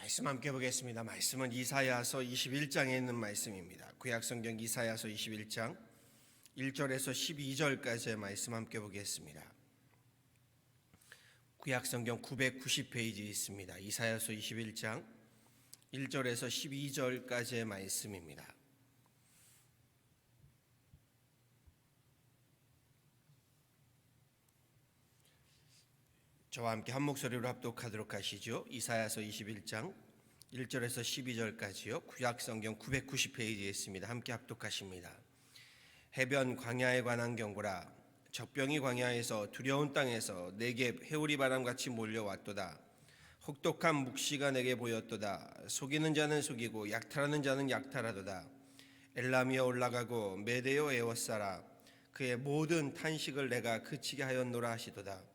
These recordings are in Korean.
말씀 함께 보겠습니다. 말씀은 이사야서 21장에 있는 말씀입니다. 구약성경 이사야서 21장 1절에서 12절까지의 말씀 함께 보겠습니다. 구약성경 990페이지에 있습니다. 이사야서 21장 1절에서 12절까지의 말씀입니다. 저와 함께 한 목소리로 합독하도록 하시죠. 이사야서 21장 1절에서 12절까지요. 구약성경 990페이지에 있습니다. 함께 합독하십니다. 해변 광야에 관한 경고라. 적병이 광야에서 두려운 땅에서 내게 회오리 바람같이 몰려왔도다. 혹독한 묵시가 내게 보였도다. 속이는 자는 속이고 약탈하는 자는 약탈하도다. 엘람이여 올라가고 메대여 에워싸라. 그의 모든 탄식을 내가 그치게 하였노라 하시도다.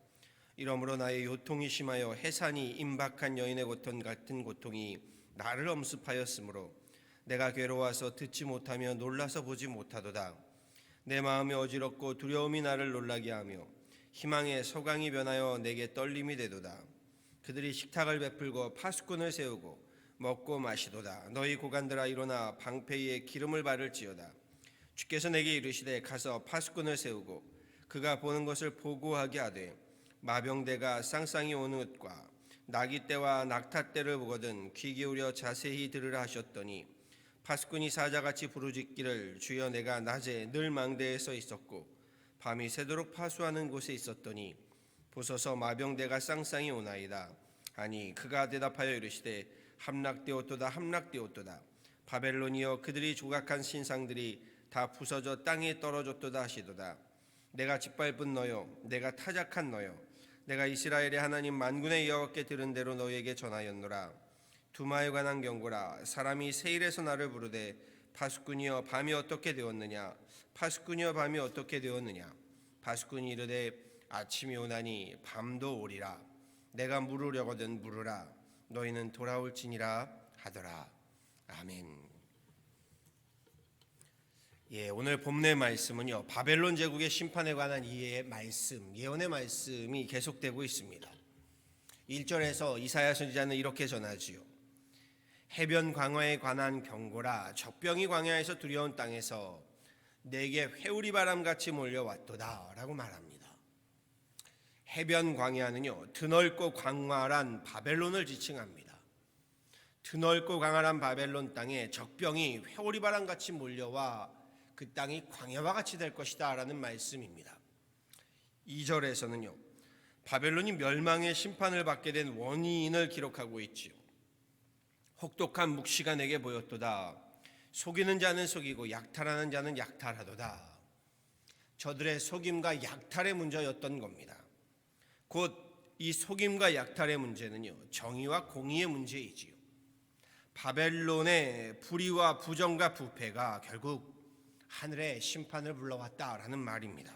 이러므로 나의 요통이 심하여 해산이 임박한 여인의 고통 같은 고통이 나를 엄습하였으므로 내가 괴로워서 듣지 못하며 놀라서 보지 못하도다. 내 마음이 어지럽고 두려움이 나를 놀라게 하며 희망의 서강이 변하여 내게 떨림이 되도다. 그들이 식탁을 베풀고 파수꾼을 세우고 먹고 마시도다. 너희 고관들아 일어나 방패에 기름을 바를지어다. 주께서 내게 이르시되 가서 파수꾼을 세우고 그가 보는 것을 보고하게 하되 마병대가 쌍쌍이 오는 것과 나귀떼와 낙타떼를 보거든 귀 기울여 자세히 들으라 하셨더니 파수꾼이 사자같이 부르짖기를 주여 내가 낮에 늘 망대에 서 있었고 밤이 새도록 파수하는 곳에 있었더니 보소서 마병대가 쌍쌍이 오나이다. 아니 그가 대답하여 이르시되 함락되었도다 함락되었도다. 바벨론이여 그들이 조각한 신상들이 다 부서져 땅에 떨어졌도다 하시도다. 내가 짓밟은 너요 내가 타작한 너요 내가 이스라엘의 하나님 만군의 여호와께 들은 대로 너희에게 전하였노라. 두마에 관한 경고라. 사람이 세일에서 나를 부르되 파수꾼이여 밤이 어떻게 되었느냐. 파수꾼이여 밤이 어떻게 되었느냐. 파수꾼이 이르되 아침이 오나니 밤도 오리라. 내가 물으려거든 물으라. 너희는 돌아올지니라 하더라. 아멘. 오늘 본문의 말씀은요, 바벨론 제국의 심판에 관한 이해의 말씀, 예언의 말씀이 계속되고 있습니다. 1절에서 이사야 선지자는 이렇게 전하지요. 해변 광야에 관한 경고라. 적병이 광야에서 두려운 땅에서 내게 회오리 바람같이 몰려왔도다 라고 말합니다. 해변 광야는요, 드넓고 광활한 바벨론을 지칭합니다. 드넓고 광활한 바벨론 땅에 적병이 회오리 바람같이 몰려와 그 땅이 광야와 같이 될 것이다 라는 말씀입니다. 2절에서는요, 바벨론이 멸망의 심판을 받게 된 원인을 기록하고 있지요. 혹독한 묵시가 내게 보였도다. 속이는 자는 속이고 약탈하는 자는 약탈하도다. 저들의 속임과 약탈의 문제였던 겁니다. 곧 이 속임과 약탈의 문제는요, 정의와 공의의 문제이지요. 바벨론의 불의와 부정과 부패가 결국 하늘의 심판을 불러왔다라는 말입니다.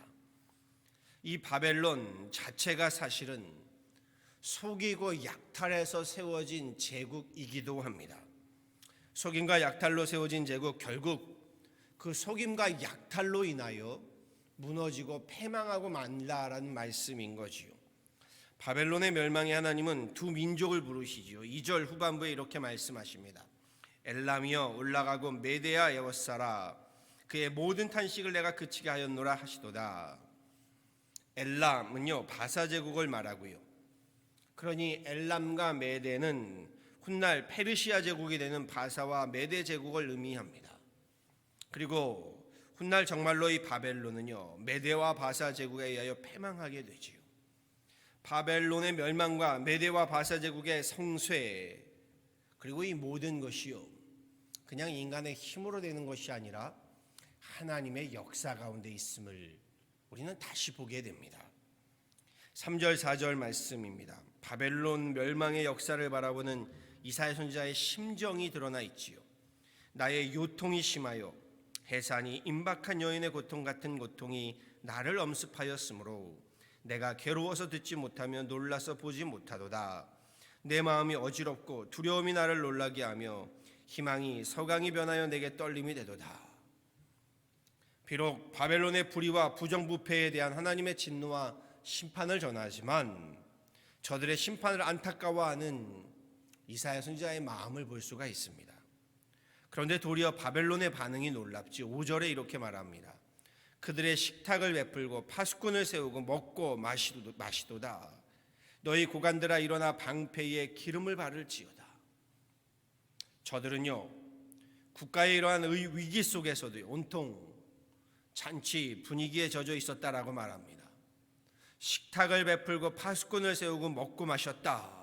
이 바벨론 자체가 사실은 속이고 약탈해서 세워진 제국이기도 합니다. 속임과 약탈로 세워진 제국, 결국 그 속임과 약탈로 인하여 무너지고 패망하고 만다라는 말씀인 거지요. 바벨론의 멸망에 하나님은 두 민족을 부르시지요. 2절 후반부에 이렇게 말씀하십니다. 엘람이여 올라가고 메대야 에워싸라. 그의 모든 탄식을 내가 그치게 하였노라 하시도다. 엘람은요, 바사 제국을 말하고요. 그러니 엘람과 메대는 훗날 페르시아 제국이 되는 바사와 메대 제국을 의미합니다. 그리고 훗날 정말로 이 바벨론은요, 메대와 바사 제국에 의하여 패망하게 되지요. 바벨론의 멸망과 메대와 바사 제국의 성쇠, 그리고 이 모든 것이요, 그냥 인간의 힘으로 되는 것이 아니라 하나님의 역사 가운데 있음을 우리는 다시 보게 됩니다. 3절 4절 말씀입니다. 바벨론 멸망의 역사를 바라보는 이사야 선지자의 심정이 드러나 있지요. 나의 요통이 심하여 해산이 임박한 여인의 고통 같은 고통이 나를 엄습하였으므로 내가 괴로워서 듣지 못하며 놀라서 보지 못하도다. 내 마음이 어지럽고 두려움이 나를 놀라게 하며 희망이 서강이 변하여 내게 떨림이 되도다. 비록 바벨론의 불의와 부정부패에 대한 하나님의 진노와 심판을 전하지만 저들의 심판을 안타까워하는 이사야 선지자의 마음을 볼 수가 있습니다. 그런데 도리어 바벨론의 반응이 놀랍지. 5절에 이렇게 말합니다. 그들의 식탁을 베풀고 파수꾼을 세우고 먹고 마시도다. 너희 고관들아 일어나 방패에 기름을 바를지어다. 저들은요, 국가의 이러한 위기 속에서도 온통 잔치 분위기에 젖어 있었다라고 말합니다. 식탁을 베풀고 파수꾼을 세우고 먹고 마셨다.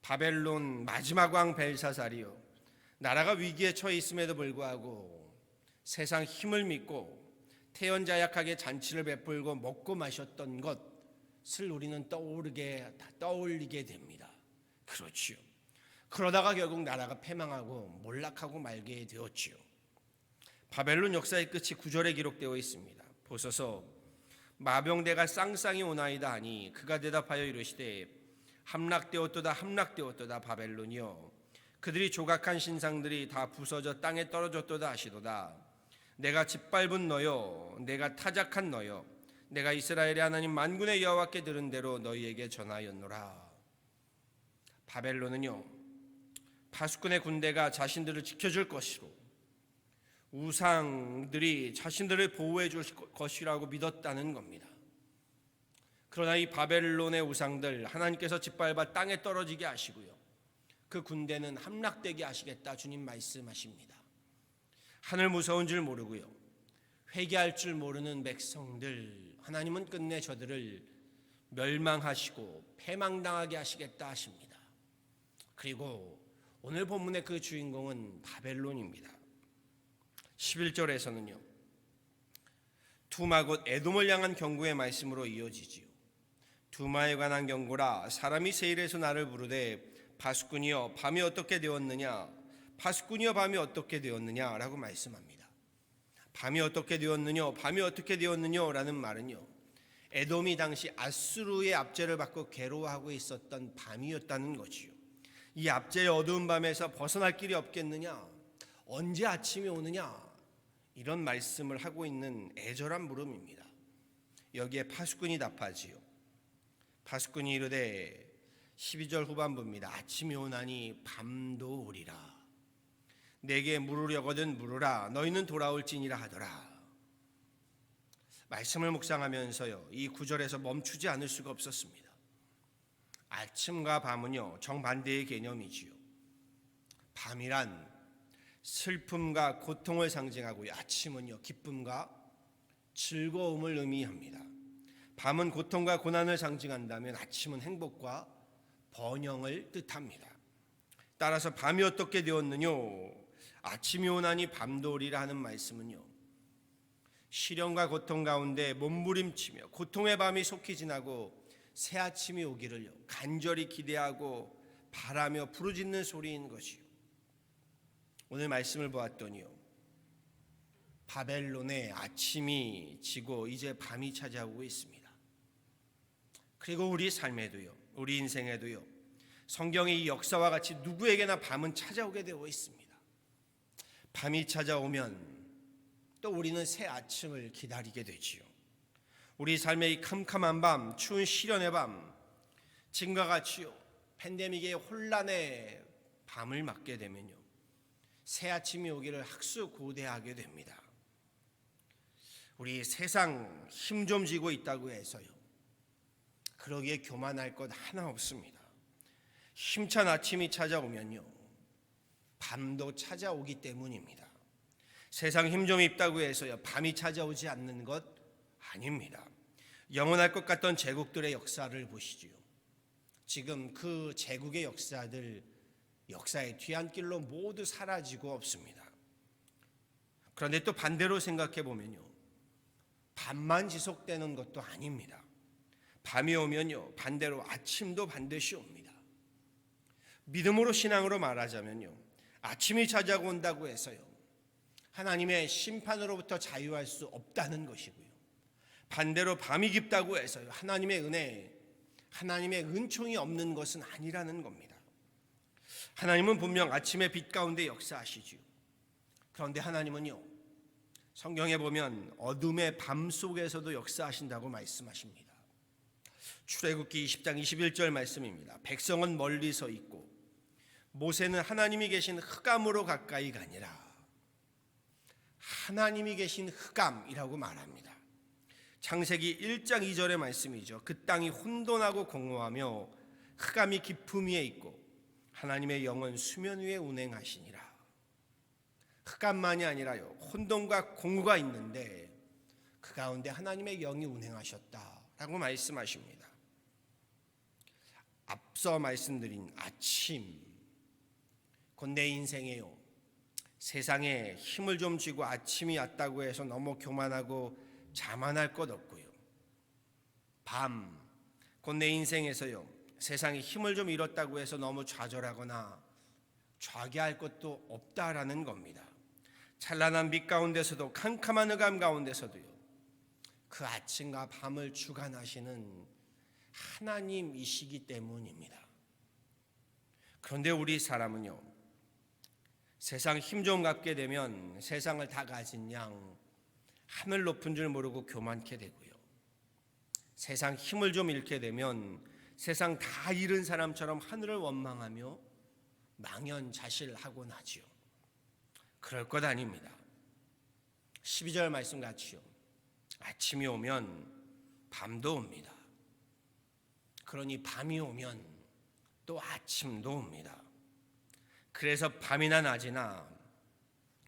바벨론 마지막 왕 벨사살이요, 나라가 위기에 처해 있음에도 불구하고 세상 힘을 믿고 태연자약하게 잔치를 베풀고 먹고 마셨던 것을 우리는 떠올리게 됩니다. 그렇지요. 그러다가 결국 나라가 패망하고 몰락하고 말게 되었지요. 바벨론 역사의 끝이 9절에 기록되어 있습니다. 보소서 마병대가 쌍쌍이 오나이다 하니 그가 대답하여 이르시되 함락되었도다 바벨론이여, 그들이 조각한 신상들이 다 부서져 땅에 떨어졌도다 하시도다. 내가 짓밟은 너여, 내가 타작한 너여, 내가 이스라엘의 하나님 만군의 여호와께 들은 대로 너희에게 전하였노라. 바벨론은요, 파수꾼의 군대가 자신들을 지켜줄 것이로, 우상들이 자신들을 보호해 줄 것이라고 믿었다는 겁니다. 그러나 이 바벨론의 우상들 하나님께서 짓밟아 땅에 떨어지게 하시고요, 그 군대는 함락되게 하시겠다 주님 말씀하십니다. 하늘 무서운 줄 모르고요, 회개할 줄 모르는 백성들, 하나님은 끝내 저들을 멸망하시고 패망당하게 하시겠다 하십니다. 그리고 오늘 본문의 그 주인공은 바벨론입니다. 11절에서는요, 두마 곧 에돔을 향한 경고의 말씀으로 이어지지요. 두마에 관한 경고라. 사람이 세일에서 나를 부르되 파수꾼이여 밤이 어떻게 되었느냐, 파수꾼이여 밤이 어떻게 되었느냐라고 말씀합니다. 밤이 어떻게 되었느냐라는 말은요, 에돔이 당시 아수르의 압제를 받고 괴로워하고 있었던 밤이었다는 것이요. 이 압제의 어두운 밤에서 벗어날 길이 없겠느냐, 언제 아침이 오느냐, 이런 말씀을 하고 있는 애절한 물음입니다. 여기에 파수꾼이 답하지요. 파수꾼이 이르되 12절 후반부입니다. 아침이 오나니 밤도 오리라. 내게 물으려거든 물으라. 너희는 돌아올지니라 하더라. 말씀을 묵상하면서요, 이 9절에서 멈추지 않을 수가 없었습니다. 아침과 밤은요, 정반대의 개념이지요. 밤이란 슬픔과 고통을 상징하고요, 아침은요, 기쁨과 즐거움을 의미합니다. 밤은 고통과 고난을 상징한다면 아침은 행복과 번영을 뜻합니다. 따라서 밤이 어떻게 되었느냐, 아침이 오나니 밤도 오리라 하는 말씀은요, 시련과 고통 가운데 몸부림치며 고통의 밤이 속히 지나고 새 아침이 오기를 간절히 기대하고 바라며 부르짖는 소리인 것이요. 오늘 말씀을 보았더니요, 바벨론의 아침이 지고 이제 밤이 찾아오고 있습니다. 그리고 우리 삶에도요, 우리 인생에도요, 성경의 이 역사와 같이 누구에게나 밤은 찾아오게 되어 있습니다. 밤이 찾아오면 또 우리는 새 아침을 기다리게 되지요. 우리 삶의 이 캄캄한 밤, 추운 시련의 밤, 지금과 같이요, 팬데믹의 혼란의 밤을 맞게 되면요, 새 아침이 오기를 학수고대하게 됩니다. 우리 세상 힘 좀 쥐고 있다고 해서요, 그러기에 교만할 것 하나 없습니다. 힘찬 아침이 찾아오면요, 밤도 찾아오기 때문입니다. 세상 힘 좀 있다고 해서요, 밤이 찾아오지 않는 것 아닙니다. 영원할 것 같던 제국들의 역사를 보시지요. 지금 그 제국의 역사의 뒤안길로 모두 사라지고 없습니다. 그런데 또 반대로 생각해 보면요, 밤만 지속되는 것도 아닙니다. 밤이 오면요, 반대로 아침도 반드시 옵니다. 믿음으로, 신앙으로 말하자면요, 아침이 찾아온다고 해서요, 하나님의 심판으로부터 자유할 수 없다는 것이고요, 반대로 밤이 깊다고 해서요, 하나님의 은혜, 하나님의 은총이 없는 것은 아니라는 겁니다. 하나님은 분명 아침의 빛 가운데 역사하시지요. 그런데 하나님은요, 성경에 보면 어둠의 밤 속에서도 역사하신다고 말씀하십니다. 출애굽기 20장 21절 말씀입니다. 백성은 멀리 서 있고 모세는 하나님이 계신 흑암으로 가까이 가니라. 하나님이 계신 흑암이라고 말합니다. 창세기 1장 2절의 말씀이죠. 그 땅이 혼돈하고 공허하며 흑암이 깊음 위에 있고 하나님의 영은 수면 위에 운행하시니라. 흑암만이 아니라요, 혼돈과 공허가 있는데 그 가운데 하나님의 영이 운행하셨다라고 말씀하십니다. 앞서 말씀드린 아침, 곧 내 인생에요, 세상에 힘을 좀 쥐고 아침이 왔다고 해서 너무 교만하고 자만할 것 없고요. 밤, 곧 내 인생에서요, 세상에 힘을 좀 잃었다고 해서 너무 좌절하거나 좌기할 것도 없다라는 겁니다. 찬란한 빛 가운데서도 캄캄한 흑암 가운데서도요, 그 아침과 밤을 주관하시는 하나님이시기 때문입니다. 그런데 우리 사람은요, 세상 힘 좀 갖게 되면 세상을 다 가진 양 하늘 높은 줄 모르고 교만케 되고요, 세상 힘을 좀 잃게 되면 세상 다 잃은 사람처럼 하늘을 원망하며 망연자실하곤 하지요. 그럴 것 아닙니다. 12절 말씀 같이요, 아침이 오면 밤도 옵니다. 그러니 밤이 오면 또 아침도 옵니다. 그래서 밤이나 낮이나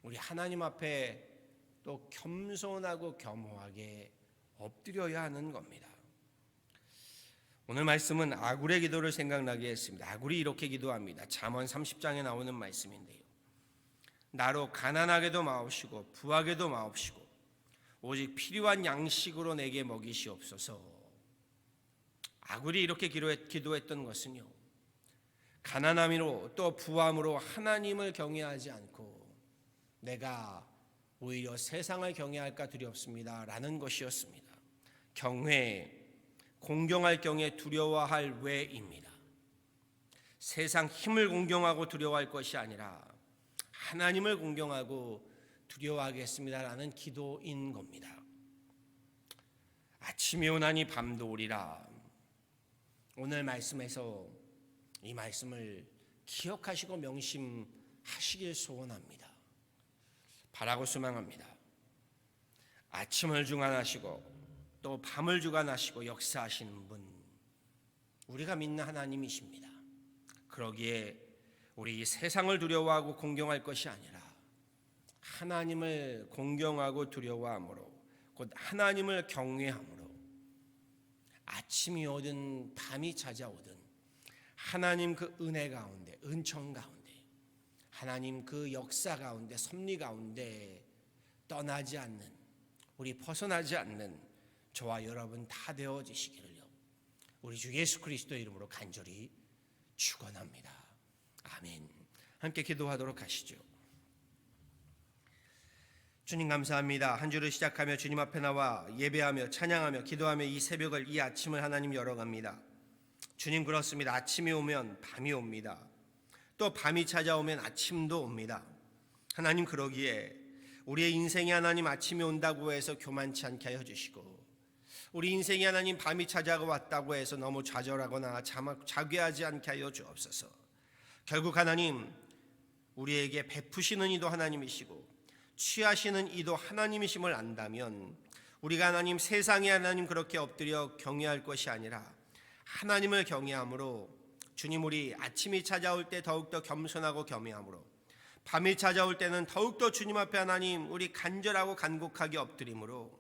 우리 하나님 앞에 또 겸손하고 겸허하게 엎드려야 하는 겁니다. 오늘 말씀은 아굴의 기도를 생각나게 했습니다. 아굴이 이렇게 기도합니다. 잠언 30장에 나오는 말씀인데요, 나로 가난하게도 마옵시고 부하게도 마옵시고 오직 필요한 양식으로 내게 먹이시옵소서. 아굴이 이렇게 기도했던 것은요, 가난함으로 또 부함으로 하나님을 경외하지 않고 내가 오히려 세상을 경외할까 두렵습니다 라는 것이었습니다. 경외, 공경할 경외, 두려워할 외입니다. 세상 힘을 공경하고 두려워할 것이 아니라 하나님을 공경하고 두려워하겠습니다 라는 기도인 겁니다. 아침이 오나니 밤도 오리라. 오늘 말씀에서 이 말씀을 기억하시고 명심하시길 소원합니다. 바라고 소망합니다. 아침을 주관하시고 또 밤을 주관하시고 역사하시는 분, 우리가 믿는 하나님이십니다. 그러기에 우리 세상을 두려워하고 공경할 것이 아니라 하나님을 공경하고 두려워함으로, 곧 하나님을 경외함으로 아침이 오든 밤이 찾아오든 하나님 그 은혜 가운데, 은총 가운데, 하나님 그 역사 가운데, 섭리 가운데 떠나지 않는, 우리 벗어나지 않는 저와 여러분 다 되어지시기를요, 우리 주 예수 그리스도의 이름으로 간절히 축원합니다. 아멘. 함께 기도하도록 하시죠. 주님 감사합니다. 한 주를 시작하며 주님 앞에 나와 예배하며 찬양하며 기도하며 이 새벽을, 이 아침을 하나님 열어갑니다. 주님, 그렇습니다. 아침이 오면 밤이 옵니다. 또 밤이 찾아오면 아침도 옵니다. 하나님, 그러기에 우리의 인생이 하나님 아침이 온다고 해서 교만치 않게 하여 주시고, 우리 인생이 하나님 밤이 찾아왔다고 해서 너무 좌절하거나 자괴하지 않게 하여 주옵소서. 결국 하나님, 우리에게 베푸시는 이도 하나님이시고 취하시는 이도 하나님이심을 안다면 우리가 하나님, 세상에 하나님 그렇게 엎드려 경외할 것이 아니라 하나님을 경외함으로, 주님, 우리 아침이 찾아올 때 더욱더 겸손하고 겸외함으로, 밤이 찾아올 때는 더욱더 주님 앞에 하나님 우리 간절하고 간곡하게 엎드림으로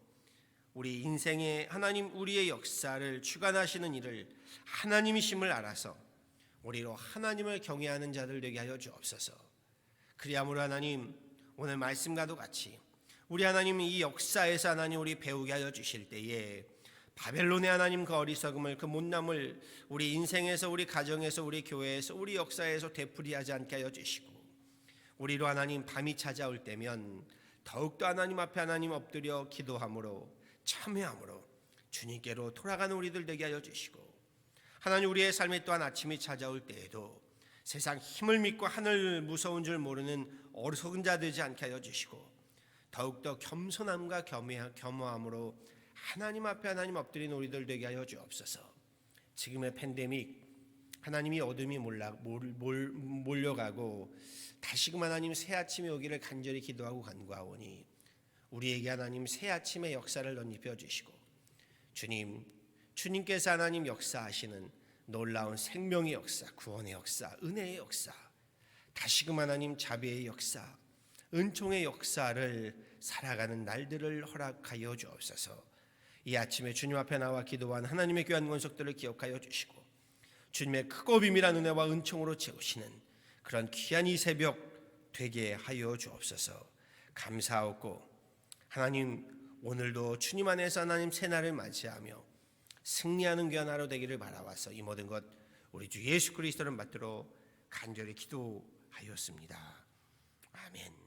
우리 인생에 하나님 우리의 역사를 주관하시는 일을 하나님이심을 알아서 우리로 하나님을 경외하는 자들 되게 하여 주옵소서. 그리함으로 하나님, 오늘 말씀과도 같이 우리 하나님 이 역사에서 하나님 우리 배우게 하여 주실 때에 바벨론의 하나님 그 어리석음을, 그 못남을 우리 인생에서, 우리 가정에서, 우리 교회에서, 우리 역사에서 되풀이하지 않게 하여 주시고, 우리로 하나님 밤이 찾아올 때면 더욱더 하나님 앞에 하나님 엎드려 기도함으로, 참회함으로 주님께로 돌아가는 우리들 되게 하여 주시고, 하나님 우리의 삶에 또한 아침이 찾아올 때에도 세상 힘을 믿고 하늘 무서운 줄 모르는 어리석은 자 되지 않게 하여 주시고, 더욱더 겸손함과 겸허함으로 하나님 앞에 하나님 엎드린 우리들 되게 하여 주옵소서. 지금의 팬데믹, 하나님이 어둠이 몰려가고 다시금 하나님 새 아침이 오기를 간절히 기도하고 간구하오니 우리에게 하나님 새 아침의 역사를 덧입혀 주시고 주님께서 하나님 역사하시는 놀라운 생명의 역사, 구원의 역사, 은혜의 역사, 다시금 하나님 자비의 역사, 은총의 역사를 살아가는 날들을 허락하여 주옵소서. 이 아침에 주님 앞에 나와 기도한 하나님의 귀한 권속들을 기억하여 주시고 주님의 크고 비밀한 은혜와 은총으로 채우시는 그런 귀한 이 새벽 되게 하여 주옵소서. 감사하고 하나님 오늘도 주님 안에서 하나님 새날을 맞이하며 승리하는 귀한 하루 되기를 바라와서 이 모든 것 우리 주 예수 그리스도를 받들어 간절히 기도하였습니다. 아멘.